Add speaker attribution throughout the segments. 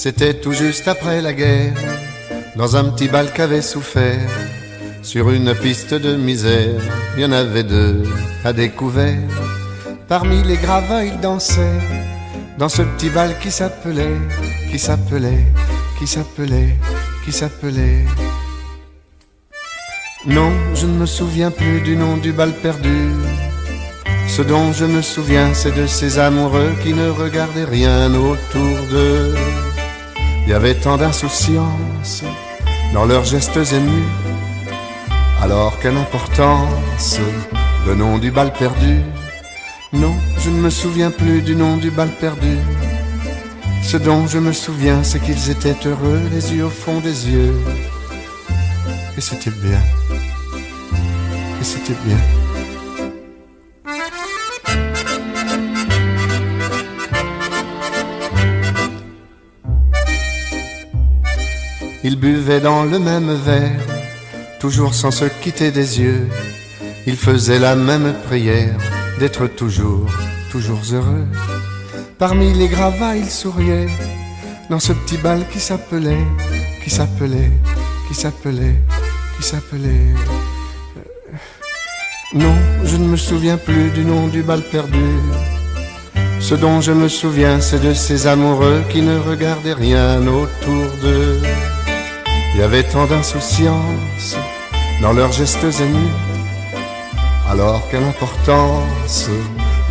Speaker 1: C'était tout juste après la guerre, dans un petit bal qu'avait souffert. Sur une piste de misère, il y en avait deux à découvert. Parmi les gravats, ils dansaient dans ce petit bal qui s'appelait, qui s'appelait, qui s'appelait, qui s'appelait. Non, je ne me souviens plus du nom du bal perdu. Ce dont je me souviens, c'est de ces amoureux qui ne regardaient rien autour d'eux. Il y avait tant d'insouciance dans leurs gestes émus. Alors quelle importance, le nom du bal perdu. Non, je ne me souviens plus du nom du bal perdu. Ce dont je me souviens, c'est qu'ils étaient heureux, les yeux au fond des yeux. Et c'était bien. Et c'était bien. Ils buvaient dans le même verre, toujours sans se quitter des yeux. Ils faisaient la même prière, d'être toujours, toujours heureux. Parmi les gravats, ils souriaient, dans ce petit bal qui s'appelait, qui s'appelait, qui s'appelait, qui s'appelait. Non, je ne me souviens plus du nom du bal perdu. Ce dont je me souviens, c'est de ces amoureux qui ne regardaient rien autour d'eux. Il y avait tant d'insouciance dans leurs gestes émus. Alors quelle importance,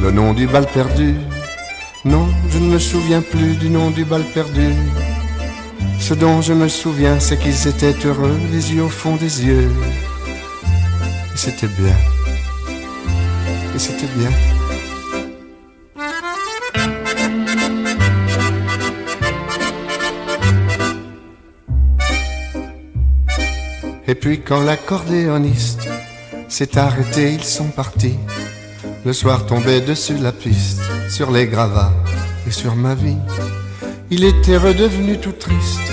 Speaker 1: le nom du bal perdu. Non, je ne me souviens plus du nom du bal perdu. Ce dont je me souviens, c'est qu'ils étaient heureux, les yeux au fond des yeux. Et c'était bien. Et c'était bien. Et puis quand l'accordéoniste s'est arrêté, ils sont partis. Le soir tombait dessus la piste, sur les gravats et sur ma vie. Il était redevenu tout triste,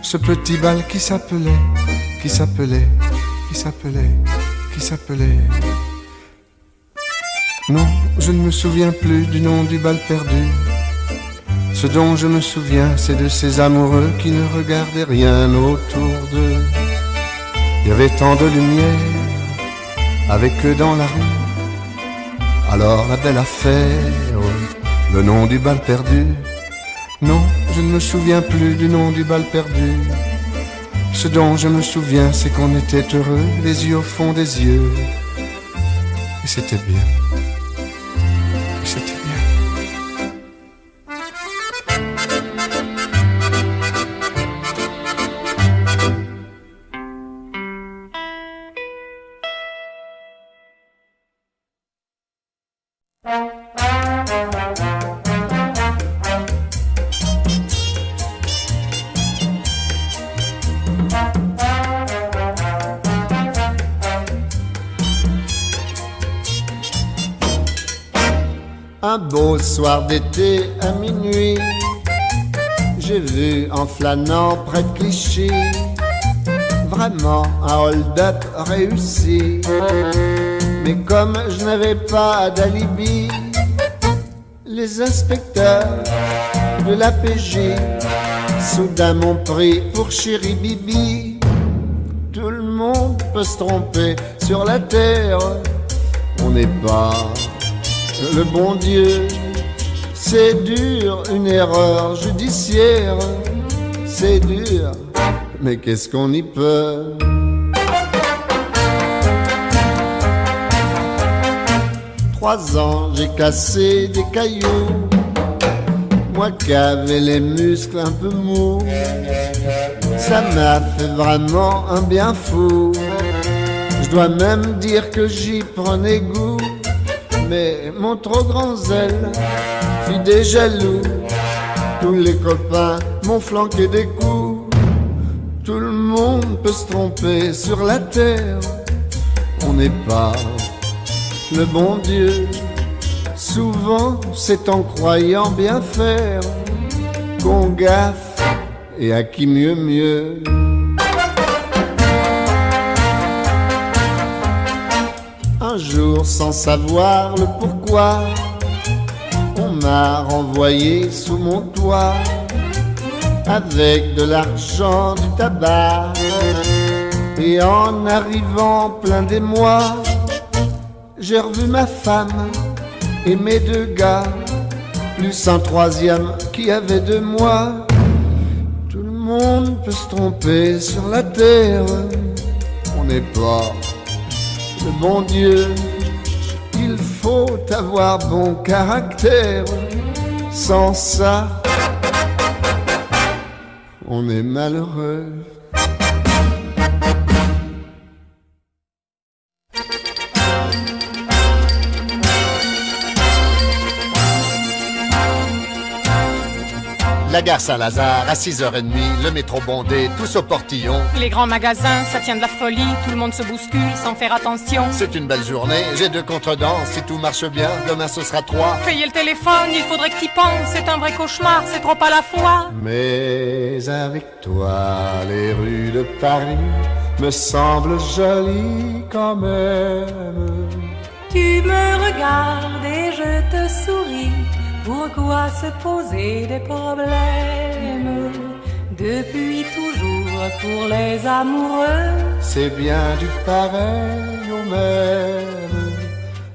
Speaker 1: ce petit bal qui s'appelait, qui s'appelait, qui s'appelait, qui s'appelait. Non, je ne me souviens plus du nom du bal perdu. Ce dont je me souviens, c'est de ces amoureux qui ne regardaient rien autour d'eux. Il y avait tant de lumière avec eux dans la rue. Alors la belle affaire, le nom du bal perdu. Non, je ne me souviens plus du nom du bal perdu. Ce dont je me souviens, c'est qu'on était heureux, les yeux au fond des yeux. Et c'était bien. Et c'était bien. Un beau soir d'été à minuit, j'ai vu en flânant près de Clichy vraiment un hold-up réussi. Mais comme je n'avais pas d'alibi, les inspecteurs de la PJ soudain m'ont pris pour Chéri Bibi. Tout le monde peut se tromper sur la terre, on n'est pas le bon Dieu. C'est dur, une erreur judiciaire, c'est dur, mais qu'est-ce qu'on y peut? Trois ans, j'ai cassé des cailloux, moi qui avais les muscles un peu mous. Ça m'a fait vraiment un bien fou. Je dois même dire que j'y prenais goût. Mais mon trop grand zèle fit des jaloux. Tous les copains m'ont flanqué des coups. Tout le monde peut se tromper sur la terre, on n'est pas le bon Dieu. Souvent c'est en croyant bien faire qu'on gaffe, et à qui mieux mieux. Un jour, sans savoir le pourquoi, on m'a renvoyé sous mon toit. avec de l'argent, du tabac. Et en arrivant plein d'émoi, j'ai revu ma femme et mes deux gars, plus un troisième qui avait de moi. Tout le monde peut se tromper sur la terre, on n'est pas le bon Dieu. Il faut avoir bon caractère, sans ça, on est malheureux.
Speaker 2: La gare Saint-Lazare, à 6h30, le métro bondé, tous au portillon.
Speaker 3: Les grands magasins, ça tient de la folie, tout le monde se bouscule sans faire attention.
Speaker 2: C'est une belle journée, j'ai 2 contredanses, si tout marche bien, demain ce sera 3.
Speaker 3: Payer le téléphone, il faudrait que t'y penses, c'est un vrai cauchemar, c'est trop à la fois.
Speaker 1: Mais avec toi, les rues de Paris me semblent jolies quand même.
Speaker 3: Tu me regardes et je te souris. Pourquoi se poser des problèmes? Depuis toujours pour les amoureux,
Speaker 1: c'est bien du pareil au même.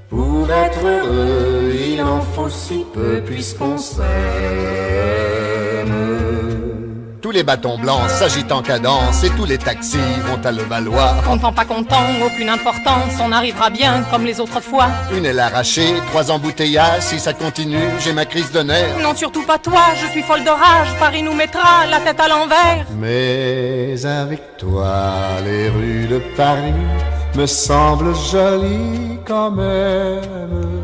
Speaker 1: Pour être heureux, il en faut si peu puisqu'on s'aime.
Speaker 2: Tous les bâtons blancs s'agitent en cadence et tous les taxis vont à Levallois.
Speaker 3: Content, pas content, aucune importance, on arrivera bien comme les autres fois.
Speaker 2: Une aile arrachée, 3 embouteillages, si ça continue, j'ai ma crise de nerfs.
Speaker 3: Non, surtout pas toi, je suis folle de rage, Paris nous mettra la tête à l'envers.
Speaker 1: Mais avec toi, les rues de Paris me semblent jolies quand même.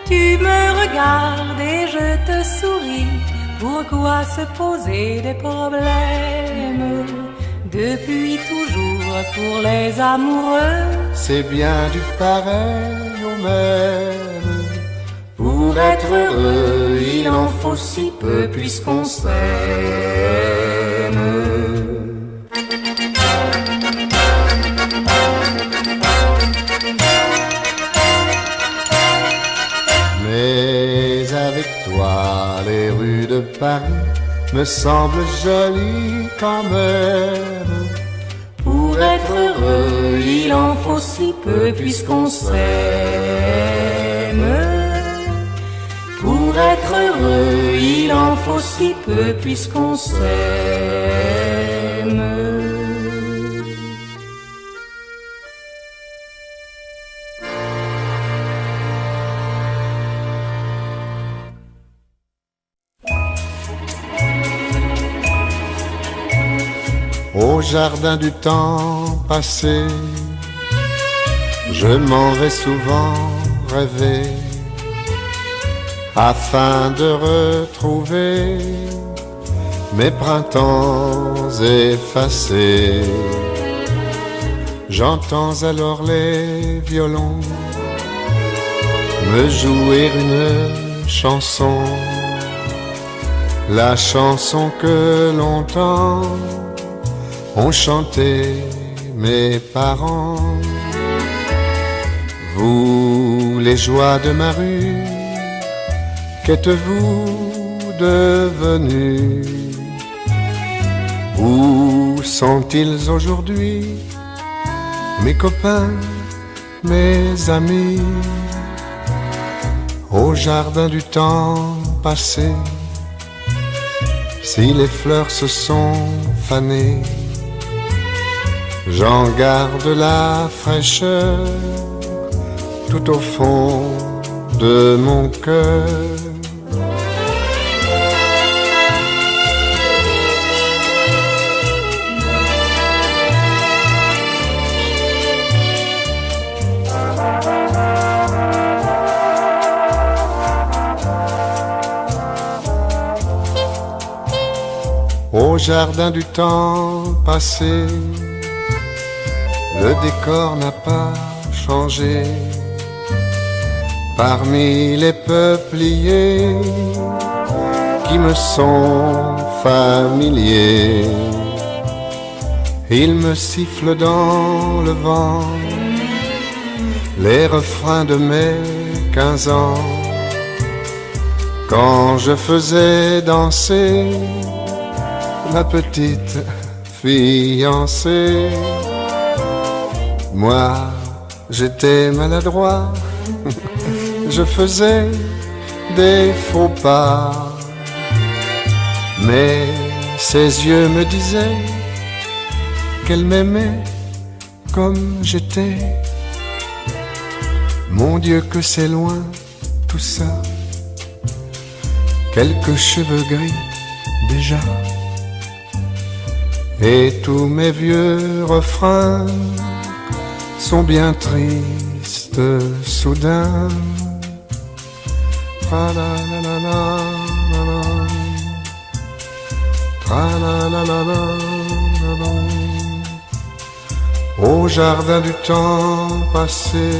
Speaker 3: Tu me regardes et je te souris. Pourquoi se poser des problèmes? Depuis toujours pour les amoureux,
Speaker 1: c'est bien du pareil au même. Pour être heureux, il en faut si peu puisqu'on s'aime. Mais avec toi, les rues de Paris me semblent jolies quand même. Pour être heureux, il en faut si peu puisqu'on s'aime. Pour être heureux, il en faut si peu puisqu'on s'aime. Au jardin du temps passé, je m'en vais souvent rêver, afin de retrouver mes printemps effacés. J'entends alors les violons me jouer une chanson, la chanson que longtemps ont chanté mes parents. Vous, les joies de ma rue, qu'êtes-vous devenus? Où sont-ils aujourd'hui, mes copains, mes amis? Au jardin du temps passé, si les fleurs se sont fanées, j'en garde la fraîcheur tout au fond de mon cœur. Au jardin du temps passé, le décor n'a pas changé. Parmi les peupliers qui me sont familiers, ils me sifflent dans le vent les refrains de mes 15 ans, quand je faisais danser la petite fiancée. Moi, j'étais maladroit, je faisais des faux pas, mais ses yeux me disaient qu'elle m'aimait comme j'étais. Mon Dieu que c'est loin tout ça, quelques cheveux gris déjà, et tous mes vieux refrains sont bien tristes soudain. Tra-la-la-la-la, tra-la-la-la-la, au jardin du temps passé.